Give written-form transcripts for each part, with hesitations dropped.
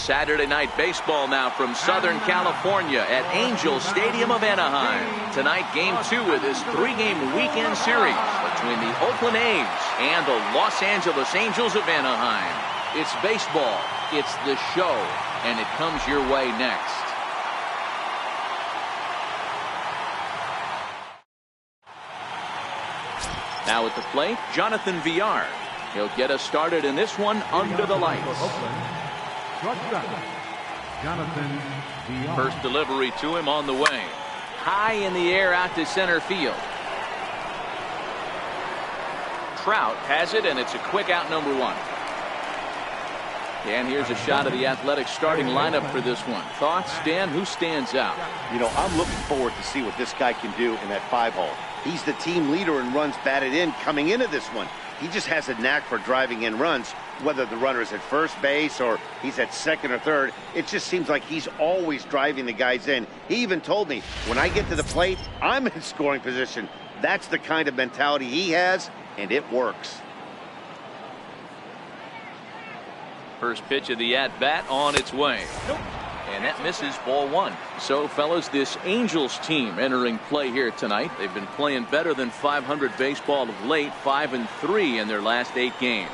Saturday night baseball now from Southern California at Angel Stadium of Anaheim. Tonight, game 2 of this 3-game weekend series between the Oakland A's and the Los Angeles Angels of Anaheim. It's baseball, it's the show, and it comes your way next. Now at the plate, Jonathan Villar. He'll get us started in this one under the lights. First delivery to him on the way. High in the air out to center field. Trout has it, and it's a quick out, number 1. And here's a shot of the Athletics starting lineup for this one. Thoughts, Dan? Who stands out? You know, I'm looking forward to see what this guy can do in that 5-hole. He's the team leader in runs batted in coming into this one. He just has a knack for driving in runs, whether the runner is at first base or he's at second or third. It just seems like he's always driving the guys in. He even told me, when I get to the plate, I'm in scoring position. That's the kind of mentality he has, and it works. First pitch of the at-bat on its way. And that misses, ball 1. So, fellas, this Angels team entering play here tonight. They've been playing better than .500 baseball of late, 5-3 in their last 8 games.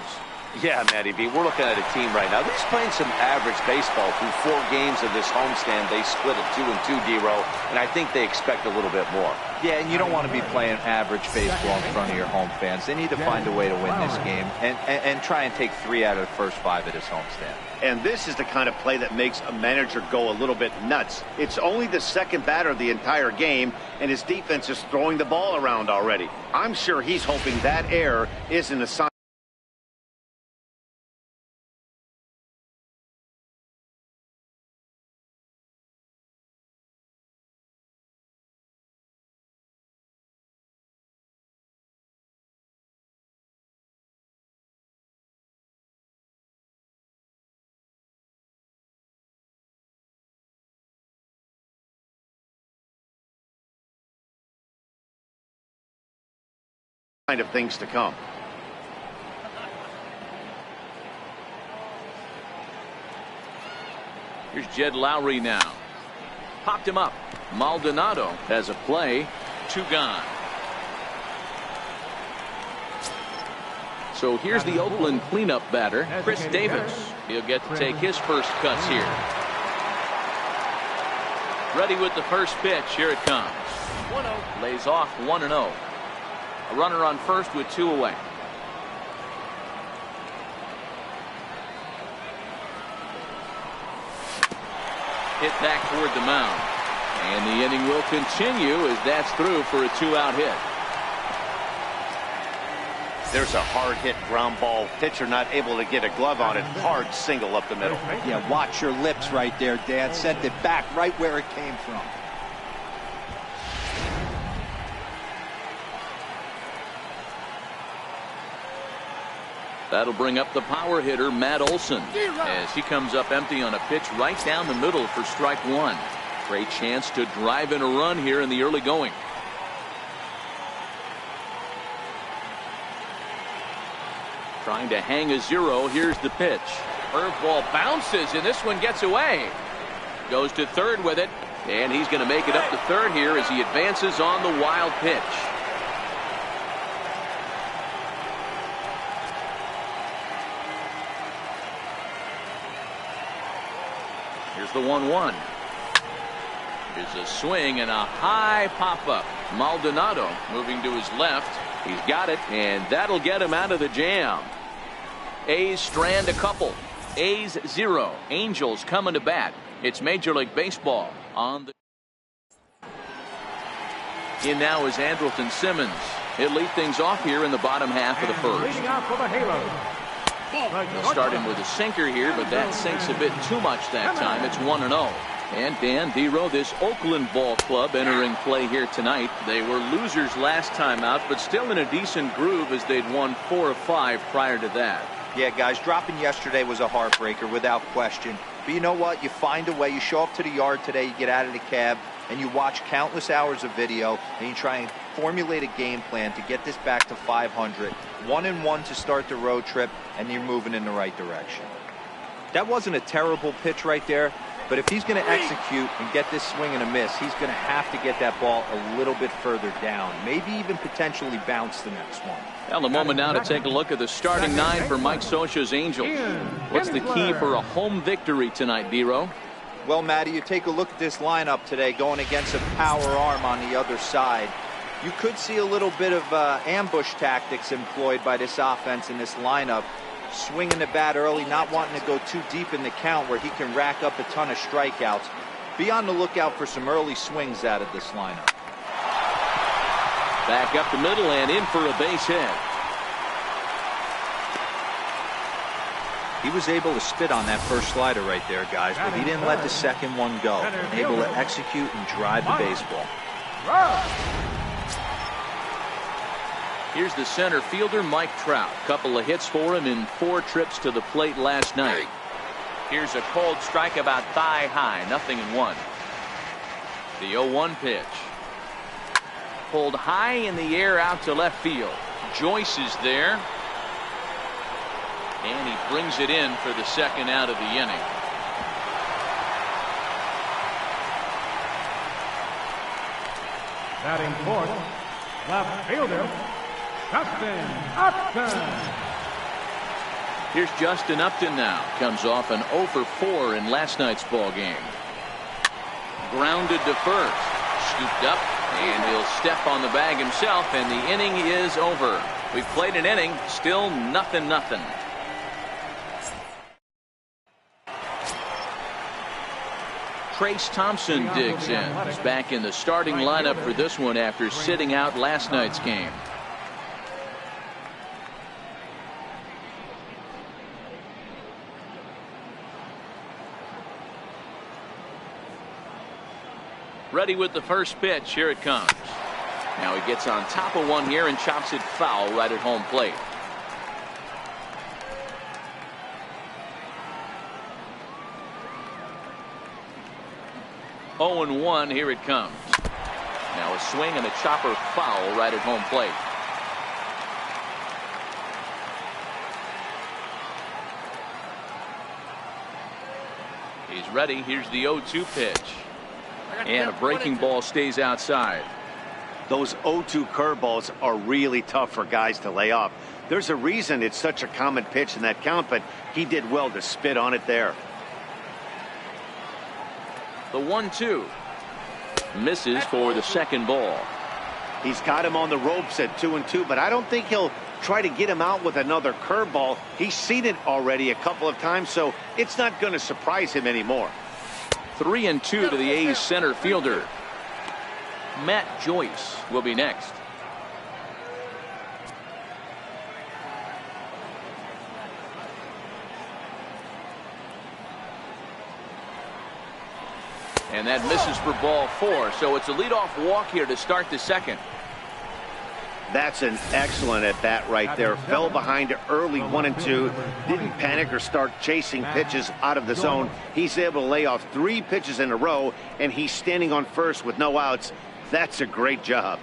Yeah, Matty B, we're looking at a team right now. They're just playing some average baseball through 4 games of this homestand. They split at 2-2, D-Row, and I think they expect a little bit more. Yeah, and you don't want to be playing average baseball in front of your home fans. They need to find a way to win this game and try and take 3 out of the first 5 at this homestand. And this is the kind of play that makes a manager go a little bit nuts. It's only the second batter of the entire game, and his defense is throwing the ball around already. I'm sure he's hoping that error isn't a sign. Kind of things to come. Here's Jed Lowry now. Popped him up. Maldonado has a play. 2 gone. So here's the Oakland cleanup batter, Chris Davis. He'll get to take his first cuts here. Ready with the first pitch. Here it comes. 1-0. Lays off 1-0. A runner on first with 2 away. Hit back toward the mound. And the inning will continue as that's through for a 2-out hit. There's a hard hit ground ball. Pitcher not able to get a glove on it. Hard single up the middle. Yeah, watch your lips right there, Dan. Sent it back right where it came from. That'll bring up the power hitter, Matt Olson, as he comes up empty on a pitch right down the middle for strike 1. Great chance to drive in a run here in the early going. Trying to hang a 0. Here's the pitch. Curveball bounces, and this one gets away. Goes to third with it, and he's going to make it up to third here as he advances on the wild pitch. Here's the 1-1. Here's a swing and a high pop-up. Maldonado moving to his left. He's got it, and that'll get him out of the jam. A's strand a couple. A's 0. Angels coming to bat. It's Major League Baseball on the... In now is Andrelton Simmons. He'll lead things off here in the bottom half of the first. They'll start him with a sinker here, but that sinks a bit too much that time. It's 1-0. And Dan, D-Row, this Oakland ball club entering play here tonight. They were losers last time out, but still in a decent groove as they'd won 4 of 5 prior to that. Yeah, guys, dropping yesterday was a heartbreaker without question. But you know what? You find a way. You show up to the yard today, you get out of the cab, and you watch countless hours of video, and you try and formulate a game plan to get this back to 500. 1-1 to start the road trip, and you're moving in the right direction. That wasn't a terrible pitch right there, but if he's going to execute and get this swing and a miss, he's going to have to get that ball a little bit further down, maybe even potentially bounce the next one. Well, a moment now to take a look at the starting nine for Mike Scioscia's Angels. What's the key for a home victory tonight, D-Row? Well, Matty, you take a look at this lineup today going against a power arm on the other side. You could see a little bit of ambush tactics employed by this offense in this lineup. Swinging the bat early, not wanting to go too deep in the count where he can rack up a ton of strikeouts. Be on the lookout for some early swings out of this lineup. Back up the middle and in for a base hit. He was able to spit on that first slider right there, guys, but he didn't let the second one go. Able to execute and drive the baseball. Here's the center fielder, Mike Trout. Couple of hits for him in 4 trips to the plate last night. Here's a cold strike about thigh high, 0-1. The 0-1 pitch. Pulled high in the air out to left field. Joyce is there. And he brings it in for the second out of the inning. Batting fourth, left fielder, Justin Upton. Here's Justin Upton now. Comes off an 0 for 4 in last night's ball game. Grounded to first. Scooped up, and he'll step on the bag himself, and the inning is over. We've played an inning, still 0-0. Trace Thompson digs in. He's back in the starting lineup for this one after sitting out last night's game. Ready with the first pitch. Here it comes. Now he gets on top of one here and chops it foul right at home plate. Oh and 1. Here it comes. Now a swing and a chopper foul right at home plate. He's ready. Here's the 0-2 pitch. And a breaking ball stays outside. Those 0-2 curveballs are really tough for guys to lay off. There's a reason it's such a common pitch in that count, but he did well to spit on it there. The 1-2 misses for the second ball. He's got him on the ropes at 2-2, but I don't think he'll try to get him out with another curveball. He's seen it already a couple of times, so it's not going to surprise him anymore. 3-2 to the A's center fielder. Matt Joyce will be next. And that misses for ball 4. So it's a leadoff walk here to start the second. That's an excellent at bat right there. Fell behind early 1-2. Didn't panic or start chasing pitches out of the zone. He's able to lay off 3 pitches in a row, and he's standing on first with no outs. That's a great job.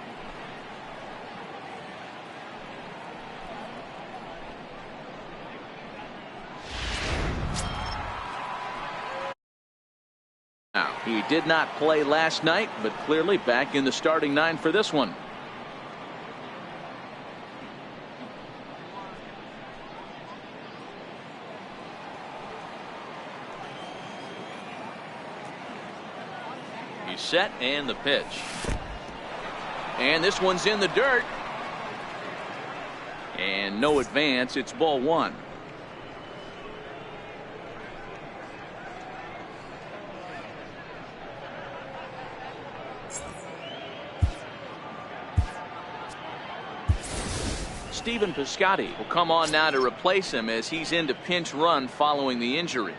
Now, he did not play last night, but clearly back in the starting 9 for this one. He's set, and the pitch. And this one's in the dirt. And no advance. It's ball 1. Stephen Piscotty will come on now to replace him as he's into pinch run following the injury.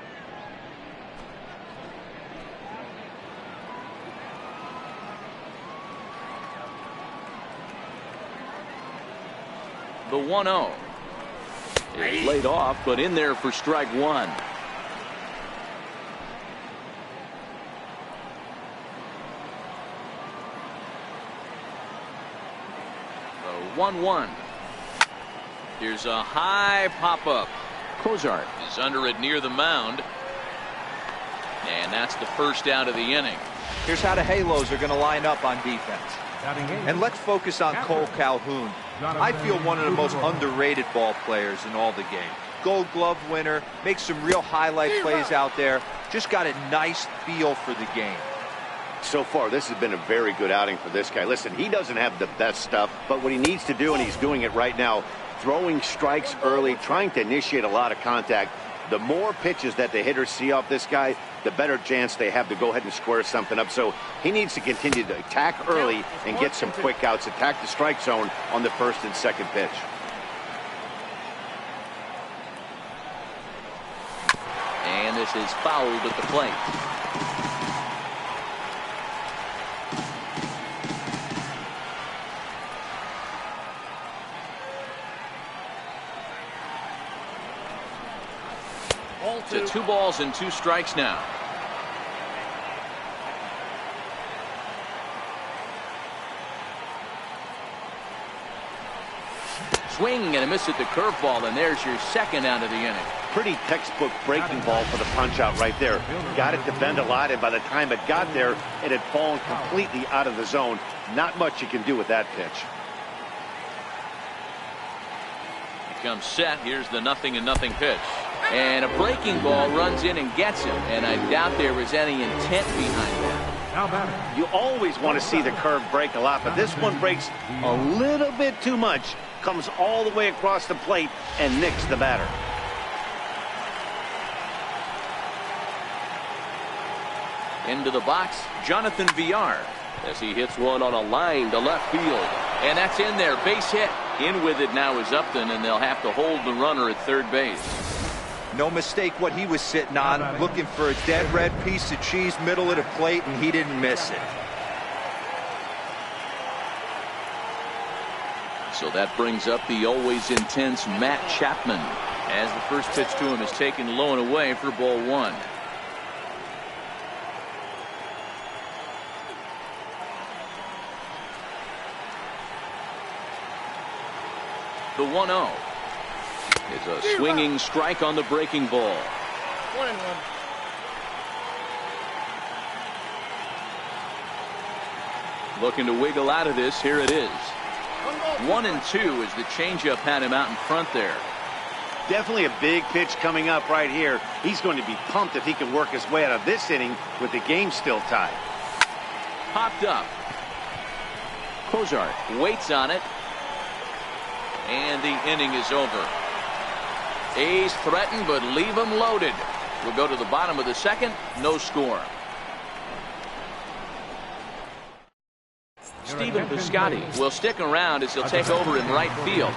The 1-0 is laid off, but in there for strike 1. The 1-1. Here's a high pop-up. Cozart is under it near the mound. And that's the first out of the inning. Here's how the Halos are going to line up on defense. And let's focus on Cole Calhoun. I feel one of the most underrated ball players in all the game. Gold Glove winner, makes some real highlight plays out there. Just got a nice feel for the game. So far, this has been a very good outing for this guy. Listen, he doesn't have the best stuff, but what he needs to do, and he's doing it right now, throwing strikes early, trying to initiate a lot of contact. The more pitches that the hitters see off this guy, the better chance they have to go ahead and square something up. So he needs to continue to attack early and get some quick outs, attack the strike zone on the first and second pitch. And this is fouled at the plate. To 2 balls and 2 strikes now. Swing and a miss at the curveball, and there's your second out of the inning. Pretty textbook breaking ball for the punch out right there. Got it to bend a lot, and by the time it got there, it had fallen completely out of the zone. Not much you can do with that pitch. He comes set. Here's the 0-0 pitch. And a breaking ball runs in and gets him. And I doubt there was any intent behind that. You always want to see the curve break a lot, but this one breaks a little bit too much. Comes all the way across the plate and nicks the batter. Into the box, Jonathan Villar, as he hits one on a line to left field. And that's in there, base hit. In with it now is Upton, and they'll have to hold the runner at third base. No mistake what he was sitting on, looking for a dead red piece of cheese middle of the plate, and he didn't miss it. So that brings up the always intense Matt Chapman, as the first pitch to him is taken low and away for ball 1. The 1-0 is a swinging strike on the breaking ball. 1-1. Looking to wiggle out of this. Here it is. 1-2 as the changeup had him out in front there. Definitely a big pitch coming up right here. He's going to be pumped if he can work his way out of this inning with the game still tied. Popped up. Cozart waits on it. And the inning is over. A's threaten, but leave them loaded. We'll go to the bottom of the second. No score. Stephen Piscotty will stick around as he'll take over in right field.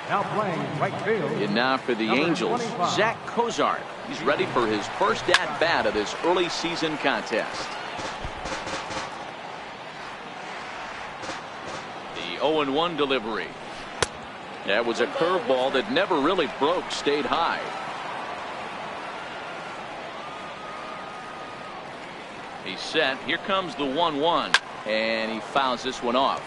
Now playing right field. And now for the Angels, Zach Cozart. He's ready for his first at-bat of this early season contest. The 0-1 delivery. That was a curveball that never really broke, stayed high. He's set. Here comes the 1-1, and he fouls this one off.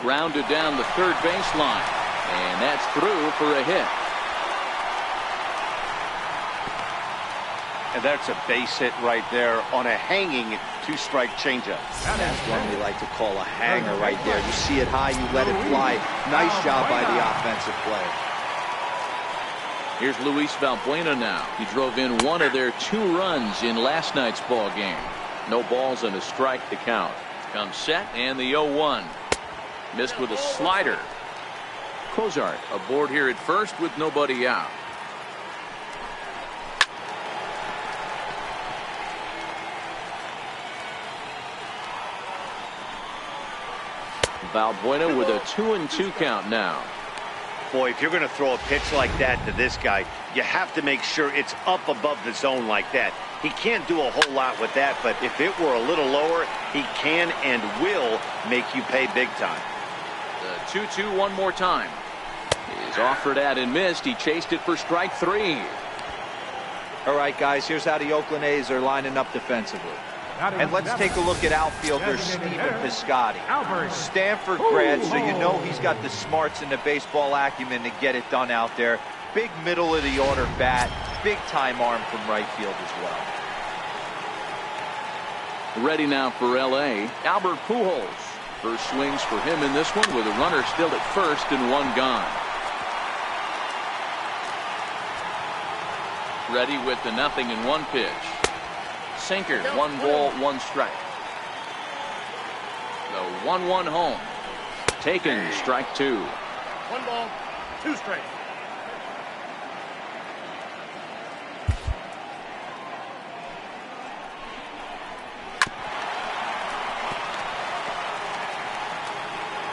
Grounded down the third baseline, and that's through for a hit. And that's a base hit right there on a hanging 2-strike changeup. That's one we like to call a hanger right there. You see it high, you let it fly. Nice job by the offensive player. Here's Luis Valbuena now. He drove in one of their 2 runs in last night's ball game. No balls and a strike to count. Comes set, and the 0-1. Missed with a slider. Cozart aboard here at first with nobody out. Valbuena with a 2-2 count now. Boy, if you're going to throw a pitch like that to this guy, you have to make sure it's up above the zone like that. He can't do a whole lot with that, but if it were a little lower, he can and will make you pay big time. The 2-2 one more time. He's offered at and missed. He chased it for strike 3. All right, guys, here's how the Oakland A's are lining up defensively. And let's take a look at outfielder Steven Piscotty. Stanford grad, so you know he's got the smarts and the baseball acumen to get it done out there. Big middle of the order bat, big time arm from right field as well. Ready now for L.A., Albert Pujols. First swings for him in this one with a runner still at first and 1 gone. Ready with the 0-1 pitch. Sinker, 1 ball, 1 strike. The 1-1 home. Taken, strike 2. 1 ball, 2 strikes.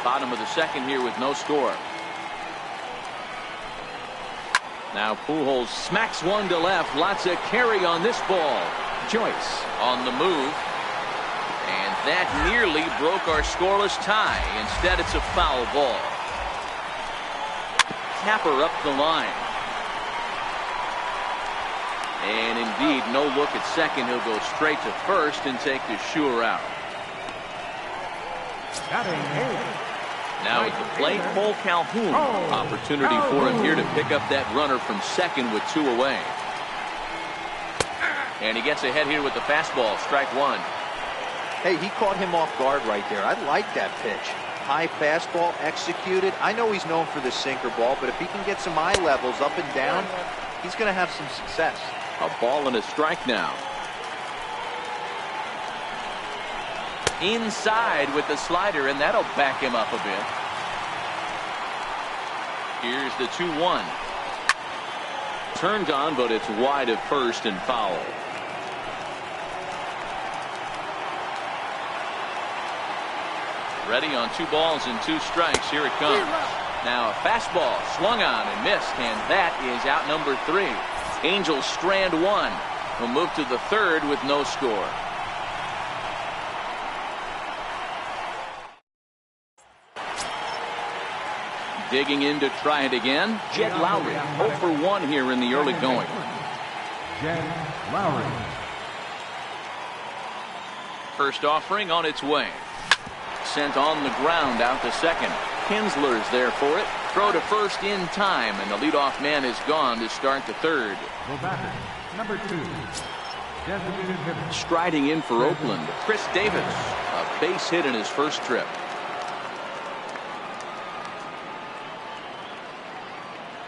Bottom of the second here with no score. Now Pujols smacks one to left. Lots of carry on this ball. Joyce on the move. And that nearly broke our scoreless tie. Instead, it's a foul ball. Capper up the line. And indeed, no look at second. He'll go straight to first and take the sure out. Now at the plate, Cole Calhoun. Opportunity for him here to pick up that runner from second with 2 away. And he gets ahead here with the fastball, strike 1. Hey, he caught him off guard right there. I like that pitch. High fastball executed. I know he's known for the sinker ball, but if he can get some eye levels up and down, he's going to have some success. A ball and a strike now. Inside with the slider, and that'll back him up a bit. Here's the 2-1. Turned on, but it's wide of first and foul. Ready on 2 balls and 2 strikes. Here it comes. Now a fastball swung on and missed, and that is out number 3. Angels strand 1. Will move to the third with no score. Digging in to try it again, Jed Lowry. 0 for 1 here in the early going. Jed Lowry. First offering on its way. Sent on the ground out to second. Kinsler's there for it. Throw to first in time, and the leadoff man is gone to start the third. The batter, number 2. Designated hitter. Striding in for Oakland, Chris Davis. A base hit in his first trip.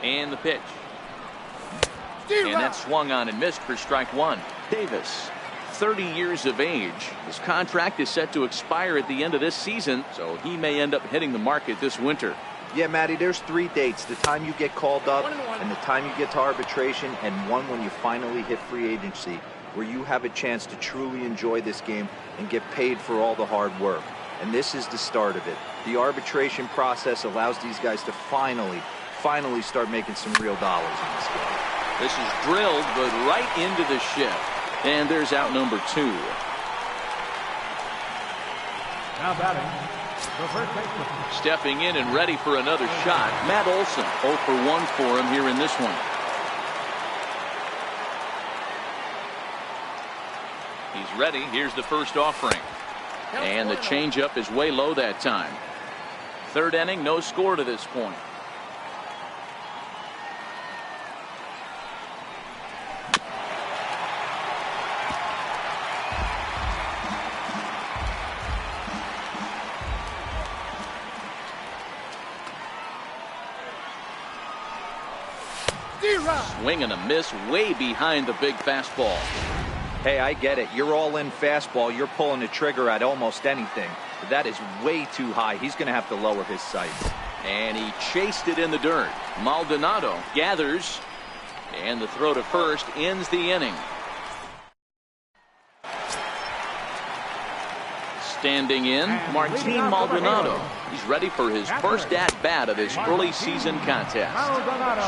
And the pitch. And that swung on and missed for strike 1. Davis, 30 years of age. His contract is set to expire at the end of this season, so he may end up hitting the market this winter. Yeah, Matty, there's 3 dates. The time you get called up, and the time you get to arbitration, and one when you finally hit free agency, where you have a chance to truly enjoy this game and get paid for all the hard work. And this is the start of it. The arbitration process allows these guys to finally start making some real dollars in this game. This is drilled, but right into the shift. And there's out number 2. Now batting, the first baseman. Stepping in and ready for another shot, Matt Olson. 0 for 1 for him here in this one. He's ready. Here's the first offering. And the changeup is way low that time. Third inning, no score to this point. Swing and a miss way behind the big fastball. Hey, I get it. You're all in fastball. You're pulling the trigger at almost anything. But that is way too high. He's going to have to lower his sights. And he chased it in the dirt. Maldonado gathers. And the throw to first ends the inning. Standing in, Martin Maldonado. He's ready for his first at-bat of this early season contest.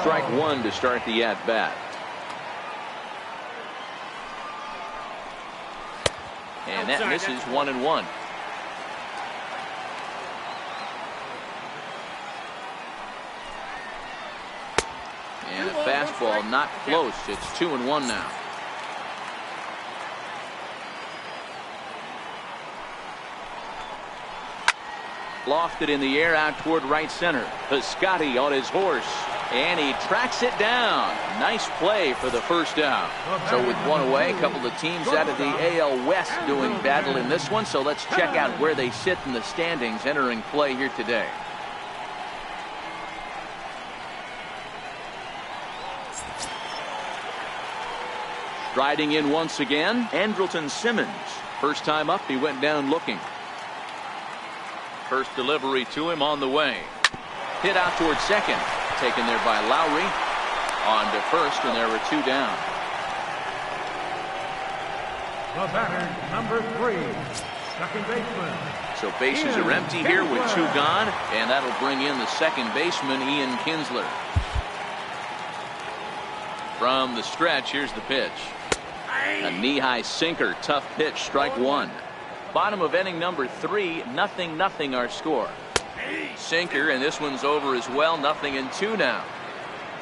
Strike 1 to start the at-bat. And that misses 1-1. fastball, not close. It's 2-1 now. Lofted in the air out toward right center. Piscotty on his horse, and he tracks it down. Nice play for the first out. So with one away, a couple of teams out of the AL West doing battle in this one. So let's check out where they sit in the standings entering play here today. Striding in once again, Andrelton Simmons. First time up, he went down looking. First delivery to him on the way. Hit out towards second. Taken there by Lowry. On to first, and there were 2 down. The batter, number 3, second baseman. So bases are empty here with 2 gone, and that'll bring in the second baseman, Ian Kinsler. From the stretch, here's the pitch. A knee-high sinker, tough pitch, strike 1. Bottom of inning number 3, 0-0 our score. Sinker, and this one's over as well. 0-2 now.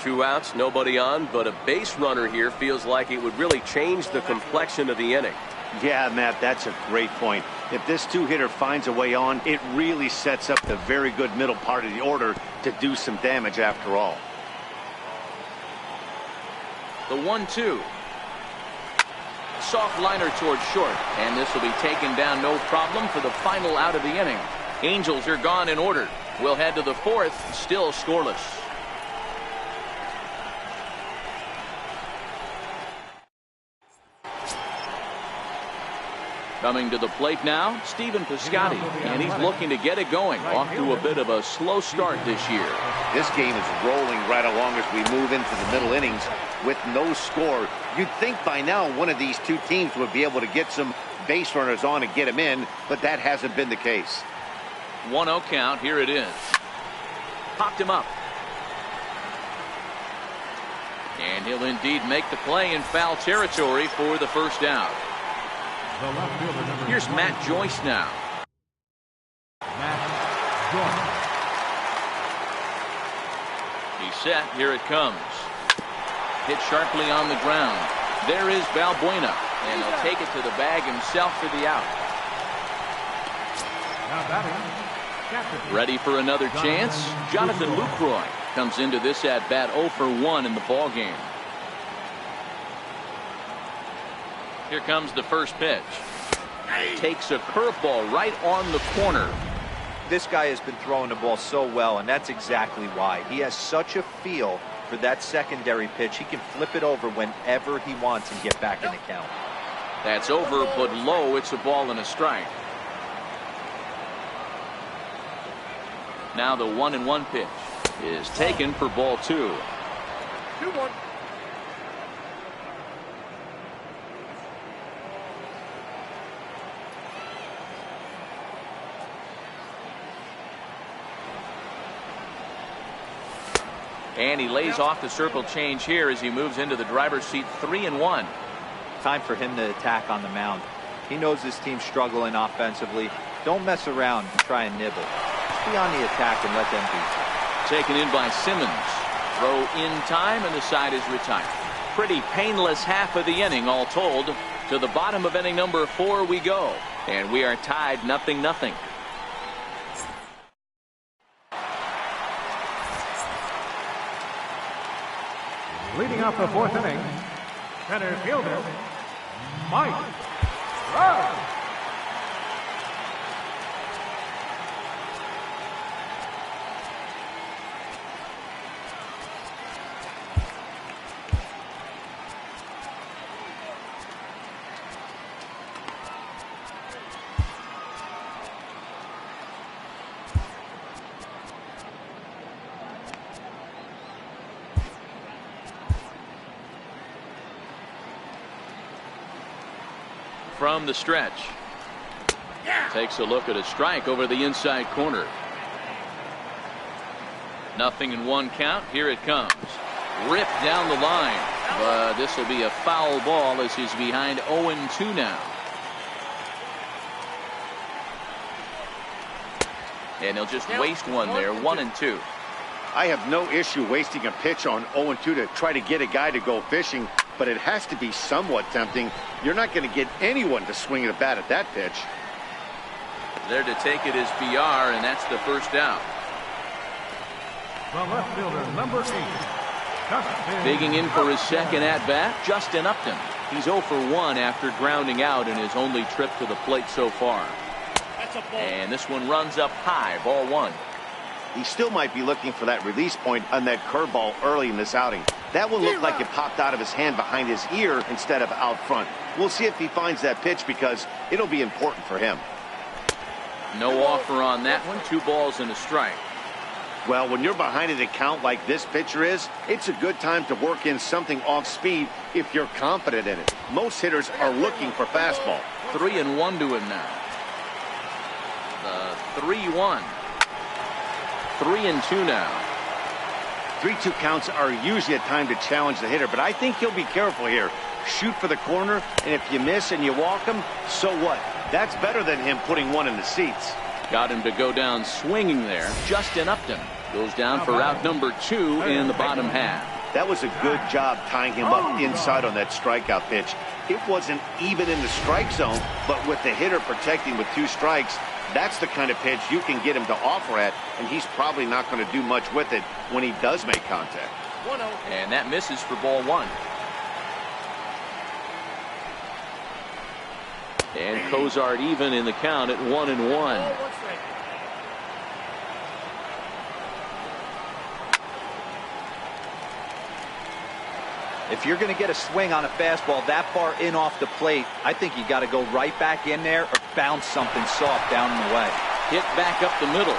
2 outs, nobody on, but a base runner here feels like it would really change the complexion of the inning. Yeah, Matt, that's a great point. If this 2-hitter finds a way on, it really sets up the very good middle part of the order to do some damage after all. The 1-2. Soft liner towards short, and this will be taken down no problem for the final out of the inning. Angels are gone in order. We'll head to the 4th, still scoreless. Coming to the plate now, Stephen Piscotty, and he's looking to get it going. Off to a bit of a slow start this year. This game is rolling right along as we move into the middle innings with no score. You'd think by now one of these 2 teams would be able to get some base runners on and get them in, but that hasn't been the case. 1-0 count. Here it is. Popped him up. And he'll indeed make the play in foul territory for the first out. Here's Matt Joyce now. Matt Joyce. He's set. Here it comes. Hit sharply on the ground. There is Balbuena, and he'll take it to the bag himself for the out. Now batting, Ready for another chance? Jonathan Lucroy comes into this at bat 0 for 1 in the ball game. Here comes the first pitch. Takes a curveball right on the corner. This guy has been throwing the ball so well, and that's exactly why. He has such a feel for that secondary pitch. He can flip it over whenever he wants and get back in the count. That's over, but low. It's a ball and a strike. Now the 1-1 pitch is taken for ball 2. 2-1. And he lays off the circle change here as he moves into the driver's seat. 3-1. Time for him to attack on the mound. He knows this team's struggling offensively. Don't mess around and try and nibble. Be on the attack and let them be. Taken in by Simmons. Throw in time, and the side is retired. Pretty painless half of the inning all told. To the bottom of inning number 4 we go. And we are tied 0-0. Leading off the 4th inning, center fielder, Mike Trout. From the stretch. Takes a look at a strike over the inside corner. 0-1 count. Here it comes. Ripped down the line. But this will be a foul ball as he's behind 0-2 now. And he'll just waste one there. 1-2. I have no issue wasting a pitch on 0-2 to try to get a guy to go fishing, but it has to be somewhat tempting. You're not going to get anyone to swing a bat at that pitch. There to take it is BR, and that's the first out. The left fielder, number 8, Justin. Digging in for his second at-bat, Justin Upton. He's 0 for 1 after grounding out in his only trip to the plate so far. And this one runs up high, ball 1. He still might be looking for that release point on that curveball early in this outing. That one looked like it popped out of his hand behind his ear instead of out front. We'll see if he finds that pitch because it'll be important for him. No offer on that one. 2 balls and a strike. Well, when you're behind an account like this pitcher is, it's a good time to work in something off speed if you're confident in it. Most hitters are looking for fastball. 3-1 to him now. The 3-1. 3-2 now. 3-2 counts are usually a time to challenge the hitter, but I think he'll be careful here. Shoot for the corner, and if you miss and you walk him, so what? That's better than him putting one in the seats. Got him to go down swinging there. Justin Upton goes down for out number 2 in the bottom half. That was a good job tying him up inside on that strikeout pitch. It wasn't even in the strike zone, but with the hitter protecting with 2 strikes, that's the kind of pitch you can get him to offer at, and he's probably not going to do much with it when he does make contact. 1-0. And that misses for ball 1. And Cozart even in the count at 1-1. If you're going to get a swing on a fastball that far in off the plate, I think you got to go right back in there or bounce something soft down and away. Hit back up the middle.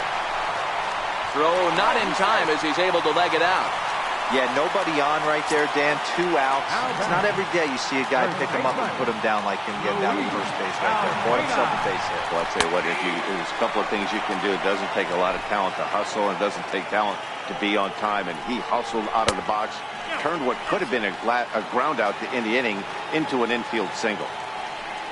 Throw not in time as he's able to leg it out. Yeah, nobody on right there, Dan. 2 outs. It's not every day you see a guy pick him up and put him down like him getting down to first base right there. Bought himself a base hit. Well, I'll tell you what, there's a couple of things you can do. It doesn't take a lot of talent to hustle, and it doesn't take talent to be on time. And he hustled out of the box, turned what could have been a ground out in the inning into an infield single.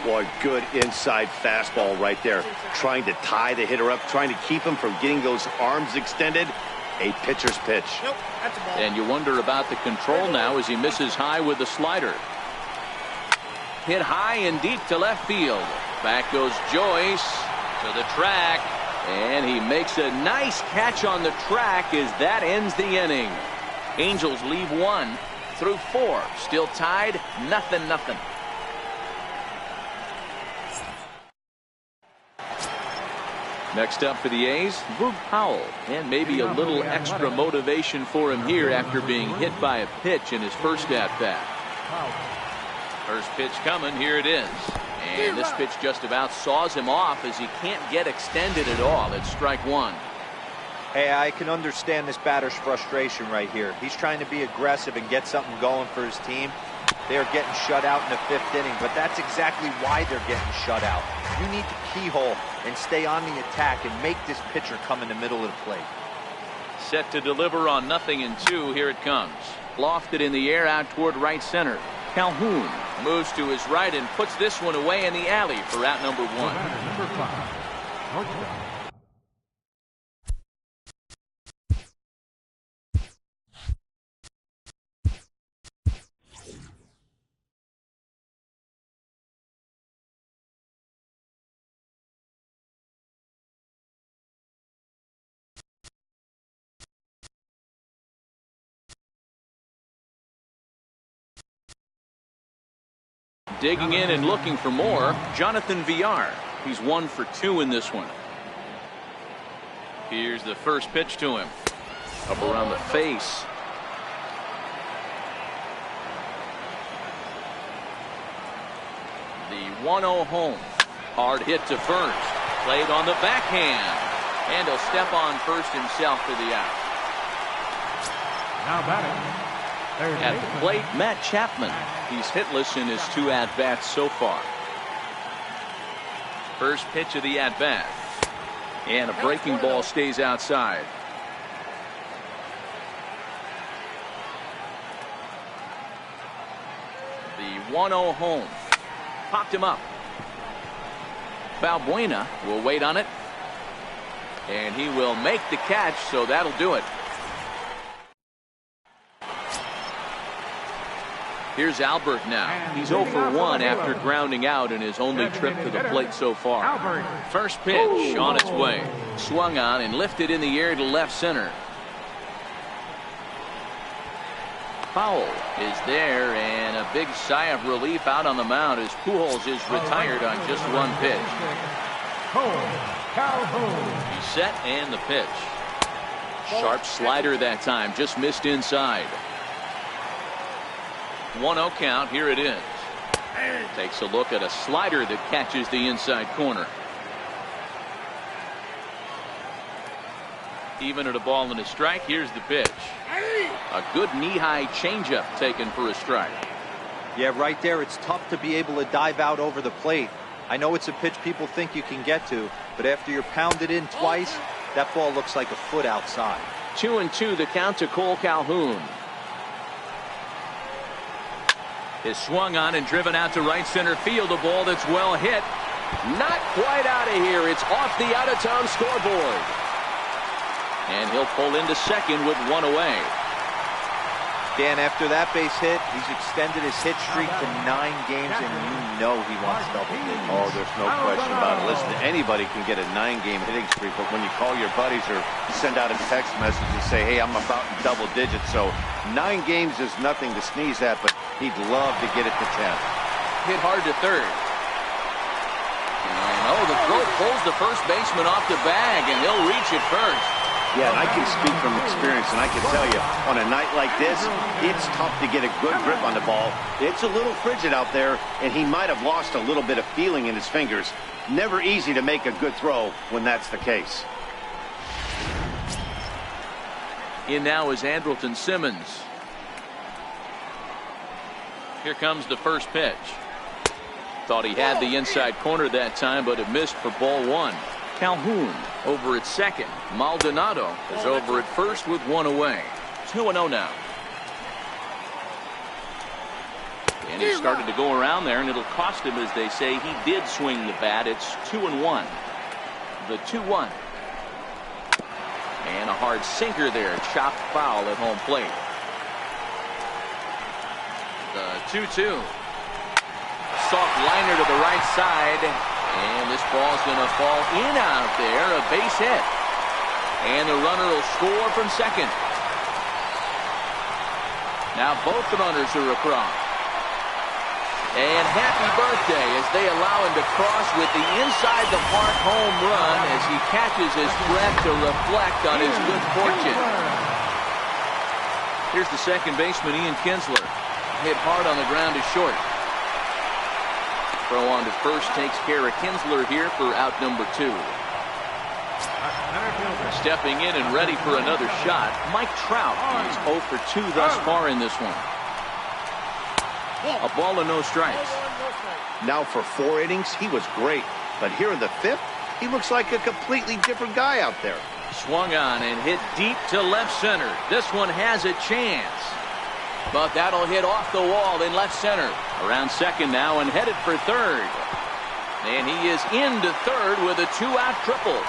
Boy, good inside fastball right there. Trying to tie the hitter up, trying to keep him from getting those arms extended. A pitcher's pitch. Nope, that's a ball. And you wonder about the control now as he misses high with the slider. Hit high and deep to left field. Back goes Joyce to the track. And he makes a nice catch on the track as that ends the inning. Angels leave 1 through 4. Still tied, 0-0. Next up for the A's, Boog Powell. And maybe a little extra motivation for him here after being hit by a pitch in his first at-bat. First pitch coming, here it is. And this pitch just about saws him off as he can't get extended at all. It's strike 1. Hey, I can understand this batter's frustration right here. He's trying to be aggressive and get something going for his team. They are getting shut out in the 5th inning, but that's exactly why they're getting shut out. You need to keyhole and stay on the attack and make this pitcher come in the middle of the plate. Set to deliver on 0-2. Here it comes. Lofted in the air out toward right center. Calhoun moves to his right and puts this one away in the alley for out number 1. Number 5, shortstop. Digging in and looking for more, Jonathan Villar. He's 1 for 2 in this one. Here's the first pitch to him. Up around the face. The 1-0 home. Hard hit to first. Played on the backhand. And he'll step on first himself for the out. Now batting. At the plate, Matt Chapman. He's hitless in his 2 at-bats so far. First pitch of the at-bat. And a breaking ball stays outside. The 1-0 home. Popped him up. Valbuena will wait on it. And he will make the catch, so that'll do it. Here's Albert now. He's 0 for 1 after grounding out in his only trip to the plate so far. First pitch on its way. Swung on and lifted in the air to left center. Foul is there, and a big sigh of relief out on the mound as Pujols is retired on just one pitch. He's set and the pitch. Sharp slider that time, just missed inside. 1-0 count. Here it is. Takes a look at a slider that catches the inside corner. Even at a ball and a strike. Here's the pitch. A good knee-high changeup taken for a strike. Yeah, right there. It's tough to be able to dive out over the plate. I know it's a pitch people think you can get to, but after you're pounded in twice, that ball looks like a foot outside. 2-2 the count to Cole Calhoun. Is swung on and driven out to right center field. A ball that's well hit. Not quite out of here. It's off the out-of-town scoreboard. And he'll pull into second with one away. Dan, after that base hit, he's extended his hit streak to 9 games, and you know he wants double digits. Oh, there's no question about it. Listen, anybody can get a 9-game hitting streak, but when you call your buddies or send out a text message and say, hey, I'm about in double digits, so 9 games is nothing to sneeze at, but he'd love to get it to 10. Hit hard to third. And the throw pulls the first baseman off the bag, and he'll reach it first. Yeah, and I can speak from experience, and I can tell you, on a night like this, it's tough to get a good grip on the ball. It's a little frigid out there, and he might have lost a little bit of feeling in his fingers. Never easy to make a good throw when that's the case. In now is Andrelton Simmons. Here comes the first pitch. Thought he had the inside corner that time, but it missed for ball one. Calhoun over at second. Maldonado is over at first with one away. 2-0 now. And he started to go around there, and it'll cost him, as they say. He did swing the bat. It's 2-1. The 2-1. And a hard sinker there. Chopped foul at home plate. The 2-2. Soft liner to the right side. And this ball's going to fall in out there. A base hit. And the runner will score from second. Now both the runners are across. And happy birthday as they allow him to cross with the inside the park home run as he catches his breath to reflect on his good fortune. Here's the second baseman, Ian Kinsler. Hit hard on the ground to short. Throw on to first takes care of Kinsler here for out number 2. Stepping in and ready for another shot, Mike Trout. He's 0 for 2 thus far in this one. A ball and no strikes. Now for 4 innings, he was great. But here in the 5th, he looks like a completely different guy out there. Swung on and hit deep to left center. This one has a chance. But that'll hit off the wall in left center. Around second now and headed for third. And he is into third with a 2-out triple.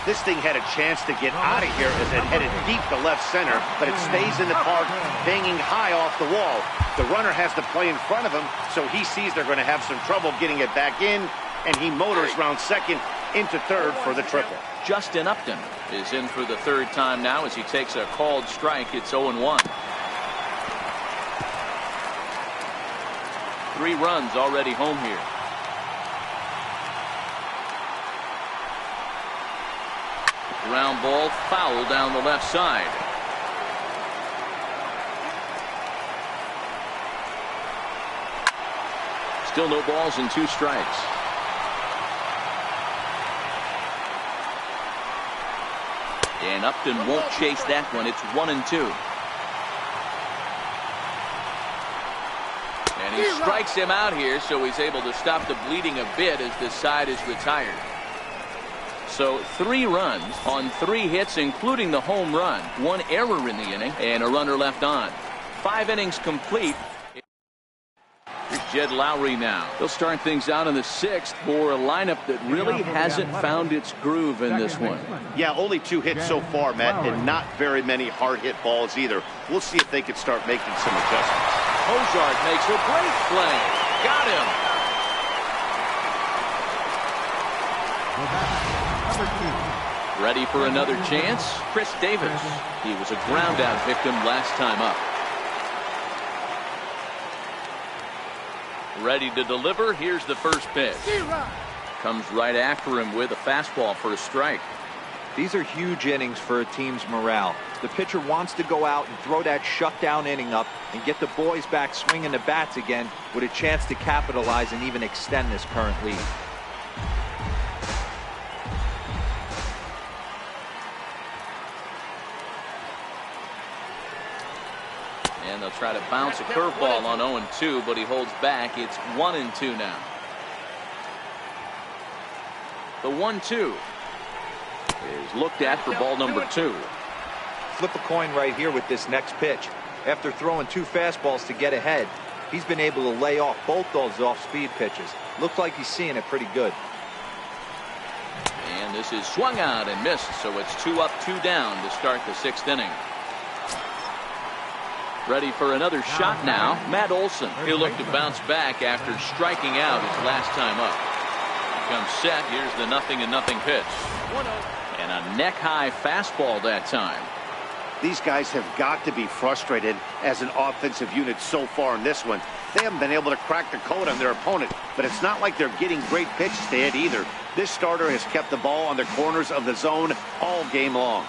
This thing had a chance to get out of here as it headed deep to left center, but it stays in the park, banging high off the wall. The runner has to play in front of him, so he sees they're going to have some trouble getting it back in, and he motors round second into third for the triple. Justin Upton is in for the third time now as he takes a called strike. It's 0-1. 3 runs already home here. Ground ball foul down the left side. Still no balls and 2 strikes. And Upton won't chase that one. It's 1-2. And he strikes him out here, so he's able to stop the bleeding a bit as this side is retired. So 3 runs on 3 hits, including the home run. 1 error in the inning and a runner left on. 5 innings complete. Here's Jed Lowry now. They'll start things out in the 6th for a lineup that really hasn't found its groove in this one. Yeah, only 2 hits so far, Matt, and not very many hard hit balls either. We'll see if they can start making some adjustments. Ozark makes a great play. Got him. Ready for another chance? Chris Davis. He was a ground out victim last time up. Ready to deliver. Here's the first pitch. Comes right after him with a fastball for a strike. These are huge innings for a team's morale. The pitcher wants to go out and throw that shutdown inning up and get the boys back swinging the bats again with a chance to capitalize and even extend this current lead. And they'll try to bounce a curveball on 0-2, but he holds back. It's 1-2 now. The 1-2 is looked at for ball number 2. Flip a coin right here with this next pitch. After throwing 2 fastballs to get ahead, he's been able to lay off both those off-speed pitches. Looks like he's seeing it pretty good. And this is swung out and missed, so it's 2 up, 2 down to start the 6th inning. Ready for another shot now, Matt Olson. He'll look to bounce back after striking out his last time up. Comes set. Here's the 0-0 pitch. And a neck-high fastball that time. These guys have got to be frustrated as an offensive unit so far in this one. They haven't been able to crack the code on their opponent, but it's not like they're getting great pitches to hit either. This starter has kept the ball on the corners of the zone all game long.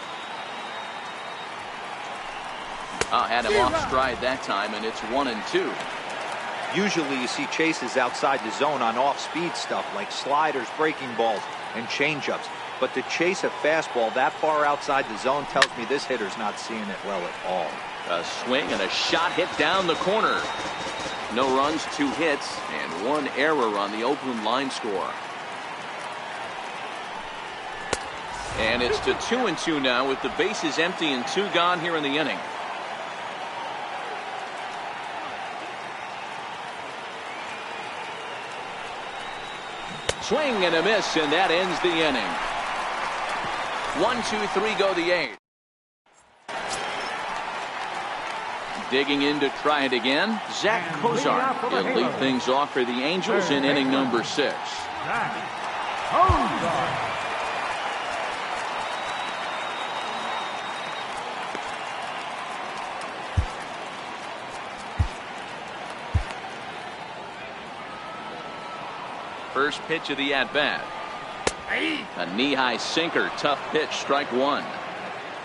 Had him off stride that time, and it's 1-2. Usually you see chases outside the zone on off-speed stuff like sliders, breaking balls, and changeups. But to chase a fastball that far outside the zone tells me this hitter's not seeing it well at all. A swing and a shot hit down the corner. No runs, 2 hits, and 1 error on the Oakland line score. And it's to 2-2 now with the bases empty and 2 gone here in the inning. Swing and a miss, and that ends the inning. 1-2-3 go the 8th. Digging in to try it again, Zach Kozar. He'll lead things off for the Angels in inning number 6. First pitch of the at-bat. A knee-high sinker, tough pitch, strike 1.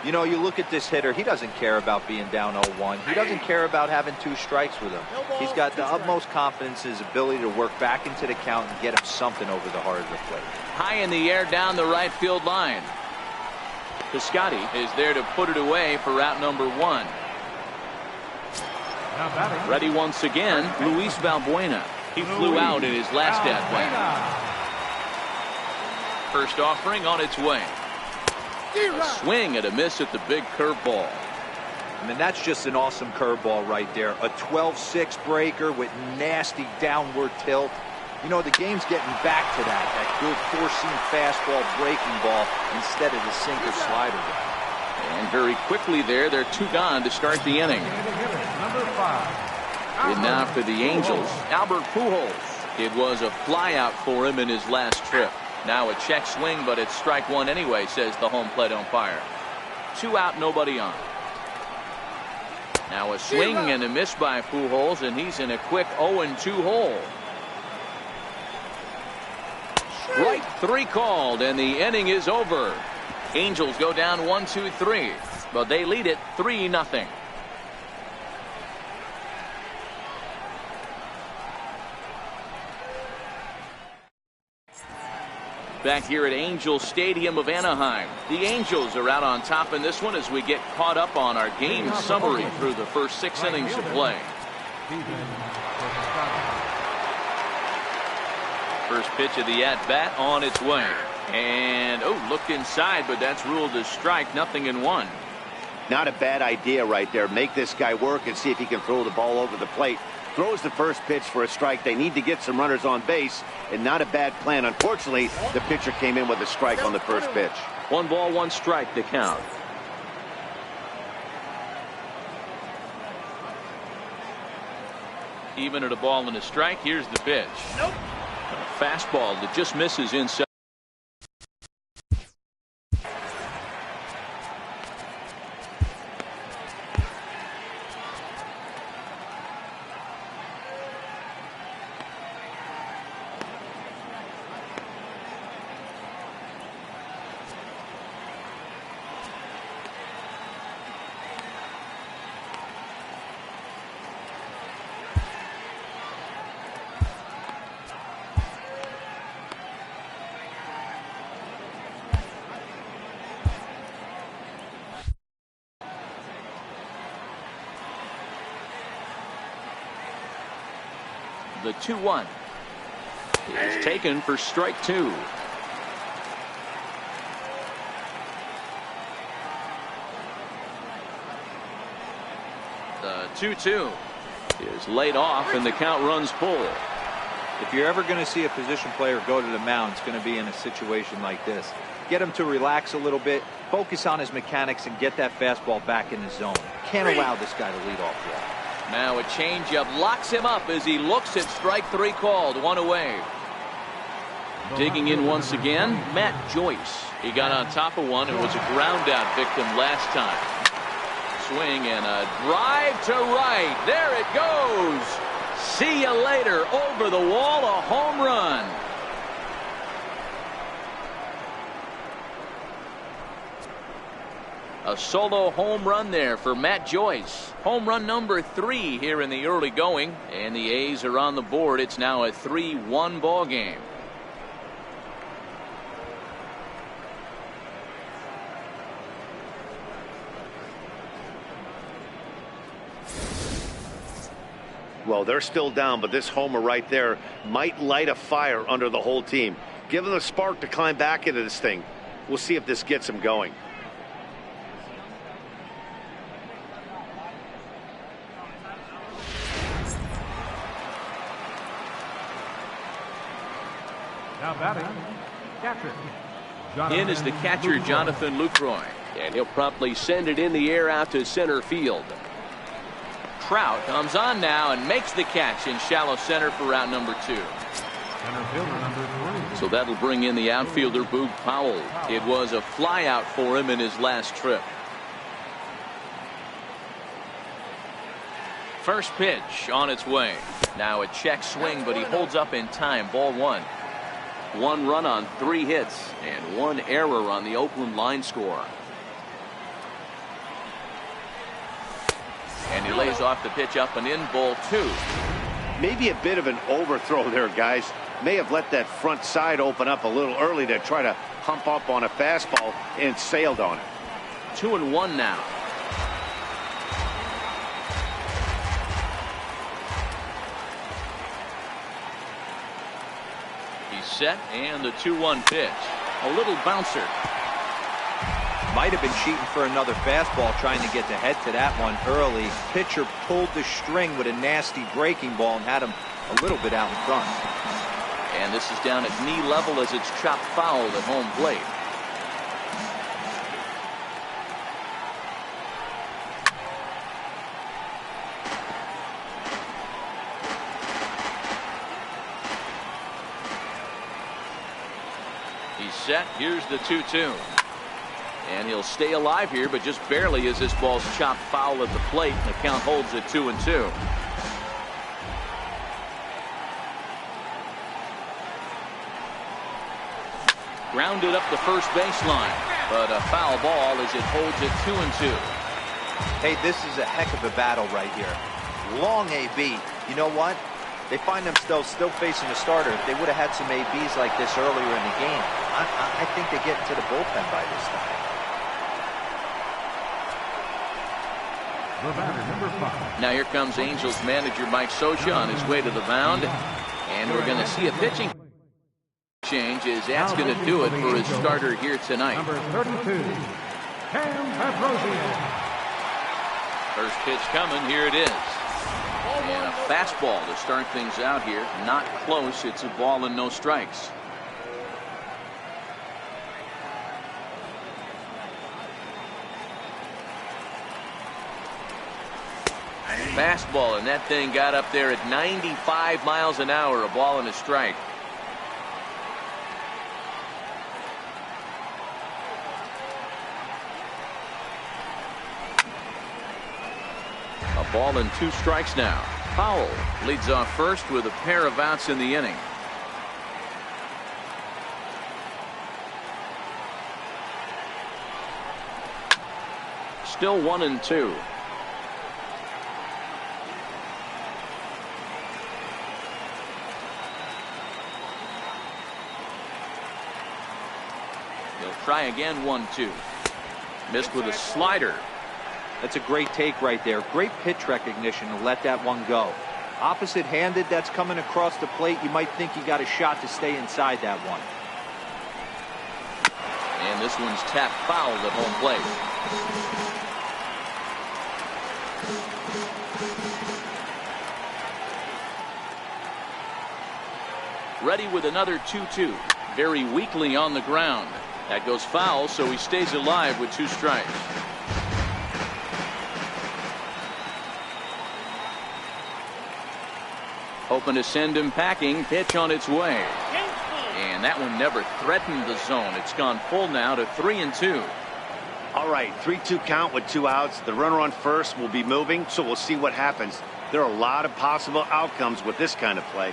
You know, you look at this hitter, he doesn't care about being down 0-1. He doesn't care about having 2 strikes with him. He's got the utmost confidence in his ability to work back into the count and get him something over the heart of the plate. High in the air down the right field line. Piscotty is there to put it away for out number 1. Ready once again, Luis Valbuena. He flew out in his last at-bat. First offering on its way. A swing and a miss at the big curveball. I mean, that's just an awesome curveball right there. A 12-6 breaker with nasty downward tilt. You know, the game's getting back to that good four-seam fastball breaking ball instead of the sinker slider. And very quickly there, they're 2 gone to start the inning. Number 5. And now for the Angels, Albert Pujols. It was a flyout for him in his last trip. Now a check swing, but it's strike 1 anyway, says the home plate umpire. 2 out, nobody on. Now a swing and a miss by Pujols, and he's in a quick 0-2 hole. Strike 3 called, and the inning is over. Angels go down 1-2-3, but they lead it 3-0. Back here at Angel Stadium of Anaheim. The Angels are out on top in this one as we get caught up on our game summary through the first 6 innings of play. First pitch of the at-bat on its way. And, looked inside, but that's ruled a strike, 0-1. Not a bad idea right there. Make this guy work and see if he can throw the ball over the plate. throws the first pitch for a strike. They need to get some runners on base, and not a bad plan. Unfortunately, the pitcher came in with a strike on the first pitch. 1 ball, 1 strike to count. Even at a ball and a strike, here's the pitch. Nope. A fastball that just misses inside. The 2-1 is taken for strike 2. The 2-2 is laid off, and the count runs full. If you're ever going to see a position player go to the mound, it's going to be in a situation like this. Get him to relax a little bit, focus on his mechanics, and get that fastball back in the zone. Can't allow this guy to lead off walk. Now a changeup locks him up as he looks at strike 3 called. 1 away. Digging in once again, Matt Joyce. He got on top of one and was a ground out victim last time. Swing and a drive to right. There it goes. See you later. Over the wall, a home run. A solo home run there for Matt Joyce. Home run number 3 here in the early going, and the A's are on the board. It's now a 3-1 ball game. Well, they're still down, but this homer right there might light a fire under the whole team. Give them a spark to climb back into this thing. We'll see if this gets them going. Now batting, catcher. In is the catcher, Jonathan Lucroy, and he'll promptly send it in the air out to center field. Trout comes on now and makes the catch in shallow center for out number 2. Center fielder number 3. So that'll bring in the outfielder, Boog Powell. It was a fly out for him in his last trip. First pitch on its way. Now a check swing, but he holds up in time. Ball 1. 1 run on 3 hits and 1 error on the Oakland line score. And he lays off the pitch up and in. Ball 2. Maybe a bit of an overthrow there, guys. May have let that front side open up a little early to try to hump up on a fastball and sailed on it. 2-1 now. He's set, and the 2-1 pitch. A little bouncer. Might have been cheating for another fastball, trying to get the head to that one early. Pitcher pulled the string with a nasty breaking ball and had him a little bit out in front. And this is down at knee level as it's chopped foul at home plate. He's set. Here's the 2-2. And he'll stay alive here, but just barely as this ball's chopped foul at the plate. And the count holds at 2-2. Grounded up the first baseline, but a foul ball as it holds at 2-2. Hey, this is a heck of a battle right here. Long AB. You know what? They find themselves still facing a starter. If they would have had some ABs like this earlier in the game, I think they get into the bullpen by this time. The batter, number 5. Now here comes Angels manager Mike Scioscia on his way to the mound, and we're going to see a pitching change as that's going to do it for his starter here tonight. Number 32, Cam Pedrosian. First pitch coming. Here it is. And a fastball to start things out here. Not close. It's a ball and no strikes. Fastball, and that thing got up there at 95 miles an hour. A ball and a strike. A ball and 2 strikes now. Powell leads off first with a pair of outs in the inning. Still 1-2. Try again, 1-2. Missed with a slider. That's a great take right there. Great pitch recognition to let that one go. Opposite handed, that's coming across the plate. You might think you got a shot to stay inside that one. And this one's tapped foul at home plate. Ready with another 2-2. Very weakly on the ground. That goes foul, so he stays alive with 2 strikes. Hoping to send him packing. Pitch on its way. And that one never threatened the zone. It's gone full now to 3-2. All right, 3-2 count with 2 outs. The runner on first will be moving, so we'll see what happens. There are a lot of possible outcomes with this kind of play.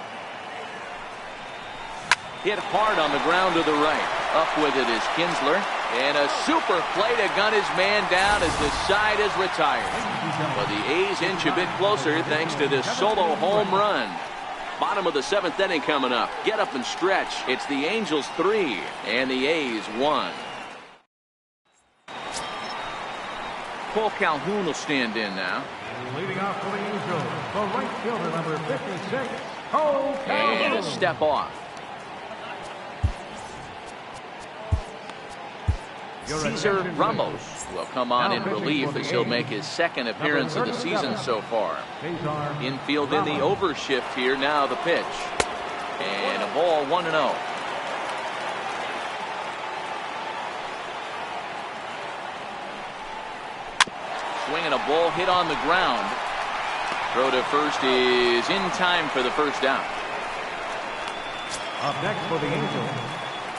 Hit hard on the ground to the right. Up with it is Kinsler. And a super play to gun his man down as the side is retired. But the A's inch a bit closer thanks to this solo home run. Bottom of the 7th inning coming up. Get up and stretch. It's the Angels 3 and the A's 1. Cole Calhoun will stand in now. Leading off for the Angels, the right fielder, number 56, Cole Calhoun. And a step off. Cesar Ramos will come on in relief as he'll make his 2nd appearance of the season so far. Infield in the overshift here. Now the pitch. And a ball, 1-0. Swinging a ball hit on the ground. Throw to first is in time for the first down. Up next for the Angels.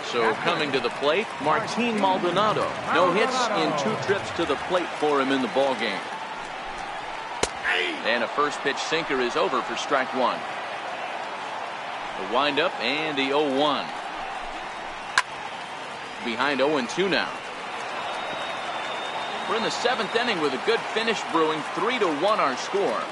So coming to the plate, Martin Maldonado. No hits in 2 trips to the plate for him in the ball game. And a first pitch sinker is over for strike 1. The windup and the 0-1. Behind 0-2 now. We're in the 7th inning with a good finish brewing. 3-1 our score.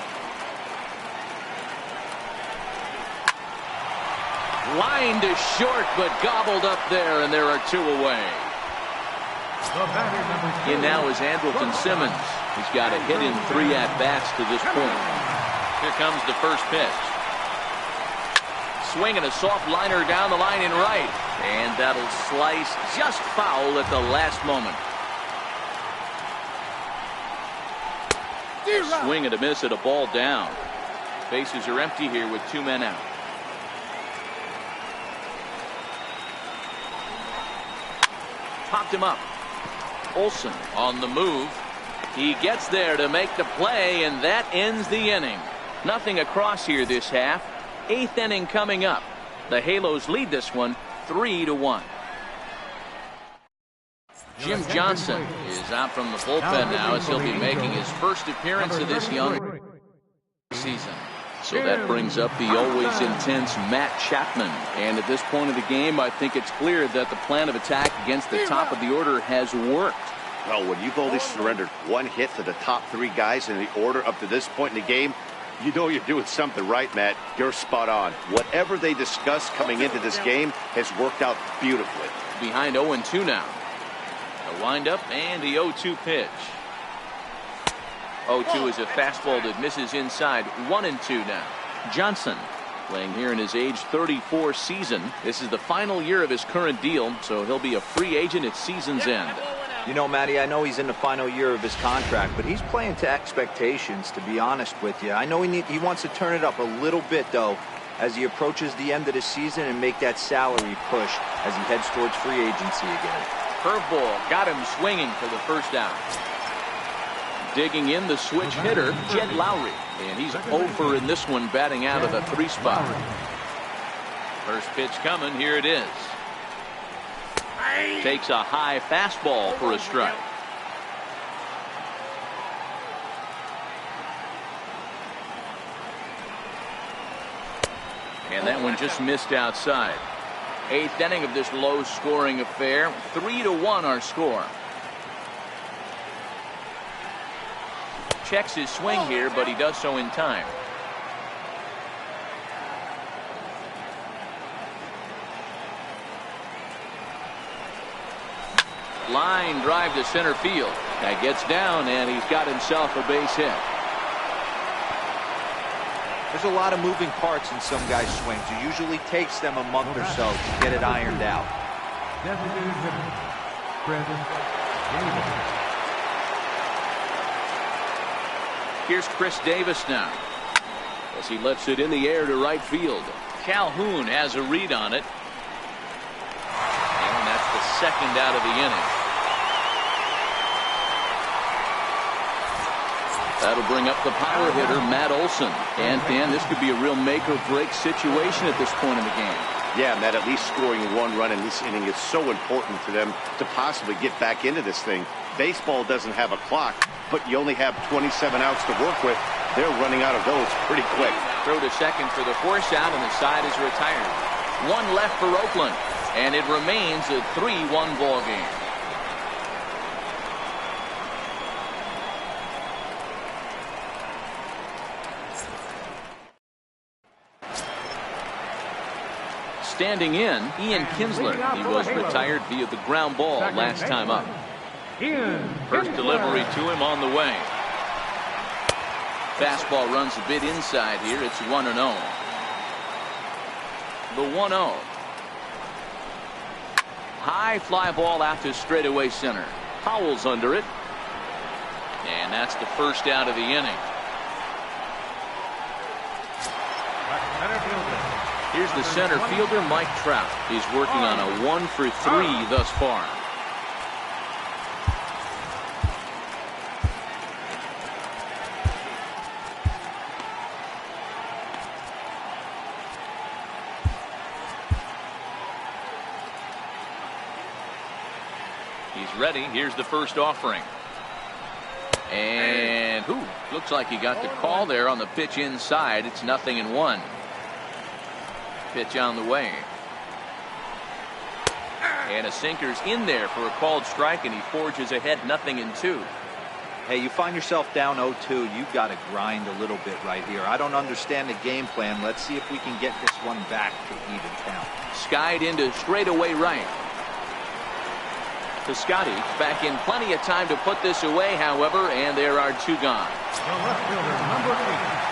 Line to short, but gobbled up there, and there are 2 away. In now is Andrelton Simmons. He's got a hit in 3 at-bats to this point. Here comes the first pitch. Swinging a soft liner down the line in right. And that'll slice just foul at the last moment. Swing and a miss at a ball down. Bases are empty here with 2 men out. Popped him up. Olsen on the move. He gets there to make the play, and that ends the inning. Nothing across here this half. 8th inning coming up. The Halos lead this one 3-1. Jim Johnson is out from the bullpen now as he'll be making his first appearance of this young season. So that brings up the always intense Matt Chapman. And at this point of the game, I think it's clear that the plan of attack against the top of the order has worked. Well, when you've only surrendered 1 hit to the top 3 guys in the order up to this point in the game, you know you're doing something right, Matt. You're spot on. Whatever they discussed coming into this game has worked out beautifully. Behind 0-2 now. The windup and the 0-2 pitch. 0-2 is a fastball that misses inside. 1-2 now. Johnson playing here in his age 34 season. This is the final year of his current deal, so he'll be a free agent at season's end. You know, Matty, I know he's in the final year of his contract, but he's playing to expectations, to be honest with you. I know he wants to turn it up a little bit, though, as he approaches the end of the season and make that salary push as he heads towards free agency again. Curveball got him swinging for the first out. Digging in the switch hitter, Jed Lowry. And he's over in this one, batting out of the 3 spot. First pitch coming. Here it is. Takes a high fastball for a strike. And that one just missed outside. 8th inning of this low-scoring affair. 3-1 our score. Checks his swing here, but he does so in time. Line drive to center field. That gets down, and he's got himself a base hit. There's a lot of moving parts in some guys' swings. It usually takes them a month or so to get it ironed out. Designated hitter, Brandon Davis. Here's Chris Davis now, as he lets it in the air to right field. Calhoun has a read on it. And that's the second out of the inning. That'll bring up the power hitter, Matt Olson. And, Dan, this could be a real make-or-break situation at this point in the game. Yeah, Matt, at least scoring 1 run in this inning is so important for them to possibly get back into this thing. Baseball doesn't have a clock, but you only have 27 outs to work with. They're running out of those pretty quick. Throw to second for the force out, and the side is retired. 1 left for Oakland, and it remains a 3-1 ball game. Standing in, Ian Kinsler. He was retired via the ground ball last time up. First delivery to him on the way. Fastball runs a bit inside here. It's 1-0. The 1-0. High fly ball out to straightaway center. Powell's under it. And that's the first out of the inning. Here's the center fielder, Mike Trout. He's working on a 1 for 3 thus far. He's ready. Here's the first offering. And looks like he got the call there on the pitch inside. It's 0-1. Pitch on the way. And a sinker's in there for a called strike, and he forges ahead 0-2. Hey, you find yourself down 0-2, you've got to grind a little bit right here. I don't understand the game plan. Let's see if we can get this one back to even count. Skied into straightaway right. Piscotty back in plenty of time to put this away, however, and there are 2 gone. The left fielder, number 8.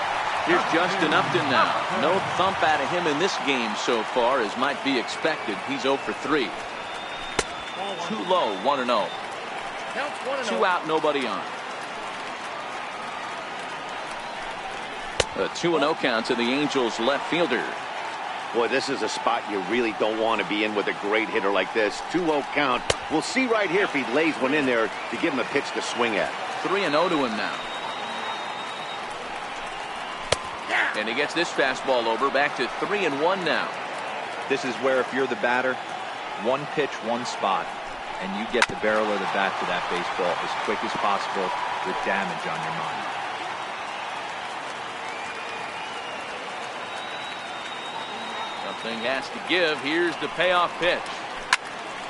Here's Justin Upton now. No thump out of him in this game so far, as might be expected. He's 0 for 3. Too low, 1-0. 2 out, nobody on. A 2-0 count to the Angels left fielder. Boy, this is a spot you really don't want to be in with a great hitter like this. 2-0 count. We'll see right here if he lays one in there to give him a pitch to swing at. 3-0 to him now. And he gets this fastball over, back to 3-1 now. This is where, if you're the batter, 1 pitch, 1 spot, and you get the barrel of the bat to that baseball as quick as possible with damage on your mind. Something has to give. Here's the payoff pitch.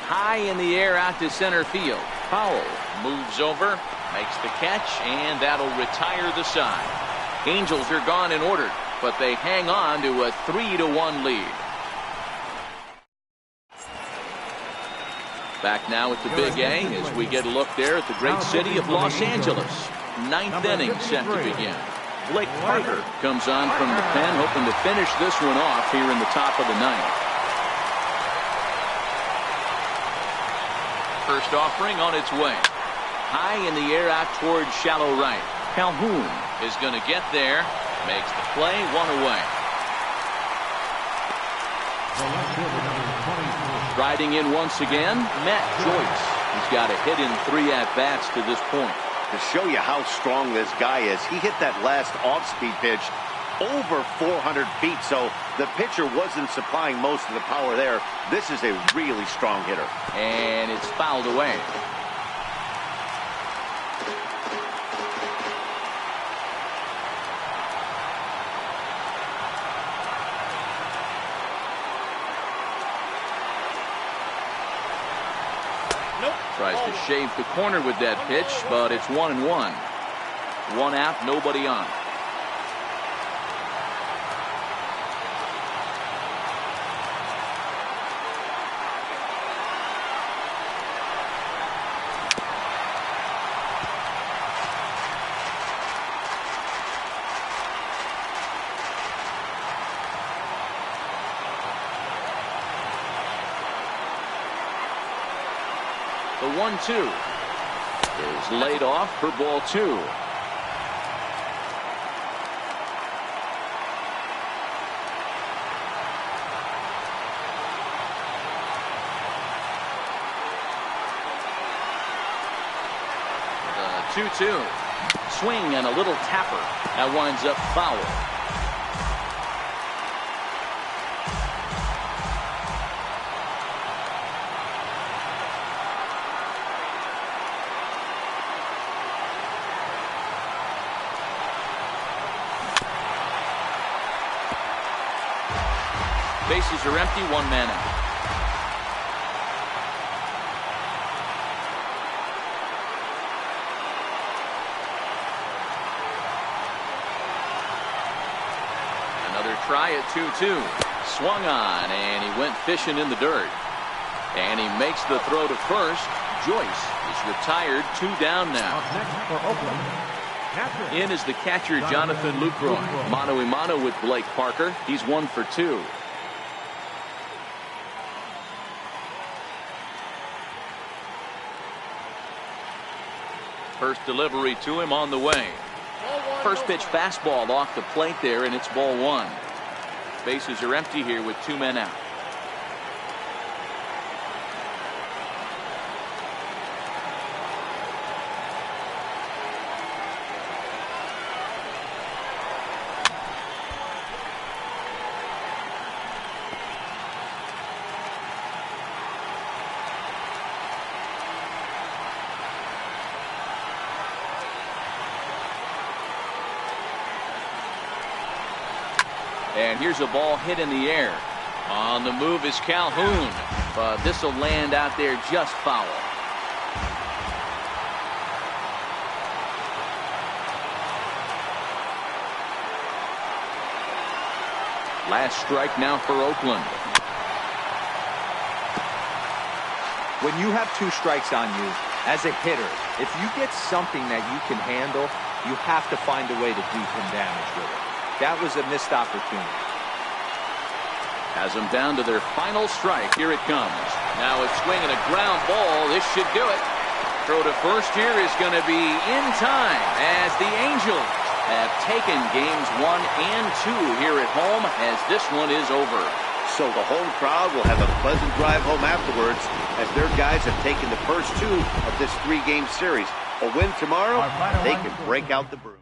High in the air out to center field. Powell moves over, makes the catch, and that'll retire the side. Angels are gone in order, but they hang on to a 3-1 lead. Back now at the Big A as we get a look there at the great city of Los Angeles. 9th inning set to begin. Blake Parker comes on from the pen, hoping to finish this one off here in the top of the 9th. First offering on its way. High in the air out towards shallow right. Calhoun is going to get there. Makes the play, 1 away. Riding in once again, Matt Joyce. He's got a hit in 3 at-bats to this point. To show you how strong this guy is, he hit that last off-speed pitch over 400 feet, so the pitcher wasn't supplying most of the power there. This is a really strong hitter. And it's fouled away. Tries to shave the corner with that pitch, but it's 1-1. 1 out, nobody on. The 1-2 is laid off for ball 2. The 2-2 swing and a little tapper that winds up foul. Bases are empty, 1 man out. Another try at 2-2. Swung on, and he went fishing in the dirt. And he makes the throw to first. Joyce is retired, 2 down now. Up next for Oakland, In is the catcher, Jonathan Lucroy. Mano-a-mano with Blake Parker. He's 1 for 2. First delivery to him on the way. First pitch fastball off the plate there, and it's ball 1. Bases are empty here with 2 men out. And here's a ball hit in the air. On the move is Calhoun, but this will land out there just foul. Last strike now for Oakland. When you have 2 strikes on you, as a hitter, if you get something that you can handle, you have to find a way to do some damage with it. That was a missed opportunity. Has them down to their final strike. Here it comes. Now it's swinging a ground ball. This should do it. Throw to first here is going to be in time as the Angels have taken games 1 and 2 here at home as this one is over. So the home crowd will have a pleasant drive home afterwards as their guys have taken the first 2 of this 3-game series. A win tomorrow, they can break out the brew.